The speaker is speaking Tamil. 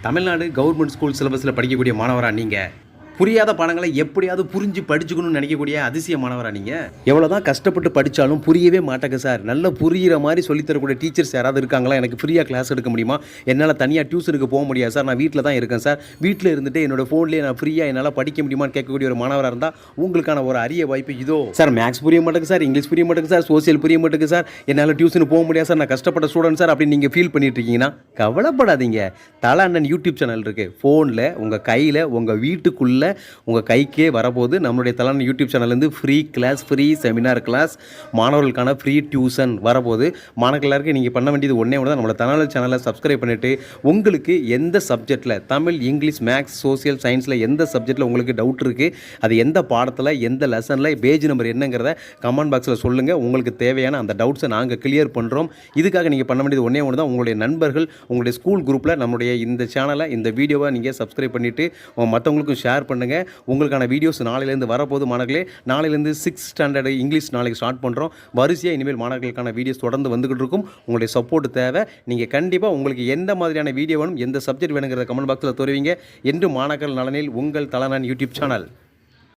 தமிழ்நாடு கவர்மெண்ட் ஸ்கூல் சிலபஸில் படிக்கக்கூடிய மாணவரா நீங்கள்? புரியாத பாடங்களை எப்படியாவது புரிஞ்சு படிச்சுக்கணும்னு நினைக்கக்கூடிய அதிசய மாணவரா நீங்கள்? எவ்வளோ தான் கஷ்டப்பட்டு படித்தாலும் புரியவே மாட்டேங்க சார். நல்லா புரிகிற மாதிரி சொல்லித்தரக்கூடிய டீச்சர்ஸ் யாராவது இருக்காங்களா? எனக்கு ஃப்ரீயாக கிளாஸ் எடுக்க முடியுமா? என்னால் தனியாக டியூஷனுக்கு போக முடியாது சார், நான் வீட்டில் தான் இருக்கேன் சார், வீட்டில் இருந்துட்டு என்னோடய ஃபோன்லேயே நான் ஃப்ரீயாக என்னால் படிக்க முடியுமான்னு கேட்கக்கூடிய ஒரு மாணவராக இருந்தால் உங்களுக்கான ஒரு அரிய வாய்ப்பு இதோ. சார் மேக்ஸ் புரிய மாட்டேங்க சார், இங்கிலீஷ் புரிய மாட்டேங்க சார், சோசியல் புரிய மாட்டேங்க சார், என்னால் டியூஷனுக்கு போக முடியாது சார், நான் கஷ்டப்பட்ட ஸ்டூடெண்ட் சார் அப்படின்னு நீங்கள் ஃபீல் பண்ணிட்டு இருக்கீங்கன்னா கவலைப்படாதீங்க. தல அண்ணன் யூடியூப் சேனல் இருக்குது. ஃபோனில் உங்கள் கையில் உங்கள் வீட்டுக்குள்ளே உங்கள் கைக்கே வரப்போது நம்மளுடைய தலான யூடியூப் சேனல்லேருந்து free class, free seminar class, மாணவர்களுக்கான ஃப்ரீ டியூஷன் வரப்போது. மாணவர்கள் எல்லாருக்கும் நீங்கள் பண்ண வேண்டியது ஒன்றே ஒன்று தான், நம்மளோட தலான சேனலை சப்ஸ்கிரைப் பண்ணிவிட்டு உங்களுக்கு எந்த சப்ஜெக்டில் தமிழ், இங்கிலீஷ், மேக்ஸ், சோசியல், சயின்ஸில் எந்த சப்ஜெக்டில் உங்களுக்கு டவுட் இருக்குது, அது எந்த பாடத்தில் எந்த லெசனில் பேஜ் நம்பர் என்னங்கிறத கமெண்ட் பாக்ஸில் சொல்லுங்கள். உங்களுக்கு தேவையான அந்த டவுட்ஸை நாங்கள் கிளியர் பண்ணுறோம். இதுக்காக நீங்கள் பண்ண வேண்டியது ஒன்றே ஒன்று தான், உங்களுடைய நண்பர்கள் உங்களுடைய ஸ்கூல் குரூப்பில் நம்மளுடைய இந்த சேனலை, இந்த வீடியோவை நீங்கள் சப்ஸ்கிரைப் பண்ணிவிட்டு மற்றவங்களுக்கும் ஷேர் பண்ணுங்கள். உங்களுக்கான வீடியோஸ் நாளையிலேருந்து வரப்போது மாணவர்களே. நாளையிலேருந்து 6th ஸ்டாண்டர்டு இங்கிலீஷ் நாளைக்கு ஸ்டார்ட் பண்ணுறோம். வரிசையாக இனிமேல் மாணவர்களுக்கான வீடியோஸ் தொடர்ந்து வந்துக்கிட்டு இருக்கும். உங்களுடைய சப்போர்ட் தேவை. நீங்கள் கண்டிப்பாக உங்களுக்கு எந்த மாதிரியான வீடியோ வேணும், எந்த சப்ஜெக்ட் வேணுங்கிறத கமெண்ட் பாக்ஸில் தருவீங்க. என்று மாணவர்கள் நலனில் உங்கள் தலனான் யூடியூப் சேனல்.